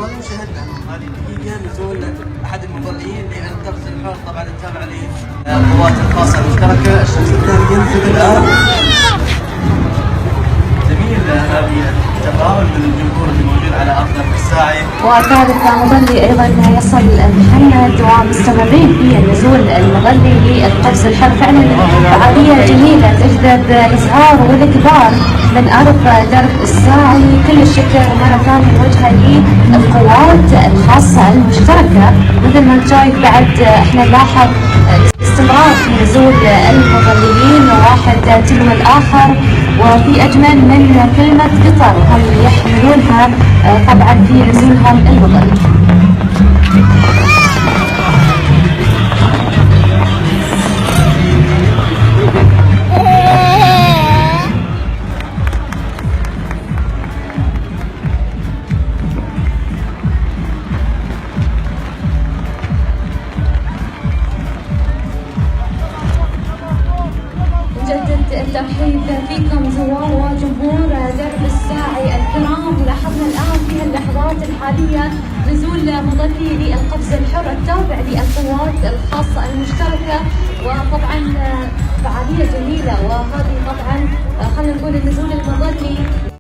وهذا شاهدنا هذه الدقيقة نزول أحد المظليين للقفز الحر، طبعا التابع للقوات الخاصة المشتركة. الشمس الثاني ينزل الآن. جميل هذه التفاعل من الجمهور اللي موجود على أرض الساعي. وثالث مظلي أيضا يصل محمد، ومستمرين في النزول المظلي للقفز الحر. فعلا فعالية جميلة تجذب الصغار والكبار من أرض درب الساعي. كل الشكر مرة ثانية نوجهها للقوات الخاصة المشتركة. مثل ما شايف بعد احنا نلاحظ استمرار في نزول المظليين واحد تلو الآخر، وفي أجمل من كلمة قطر هم يحملونها طبعا في نزولهم المظلي. نجدد الترحيب فيكم زوار وجمهور درب الساعي الكرام. لاحظنا الآن في اللحظات الحالية نزول مظلي للقفز الحر التابع للقوات الخاصة المشتركة، وطبعا فعالية جميلة. وهذه طبعا خلينا نقول النزول المظلي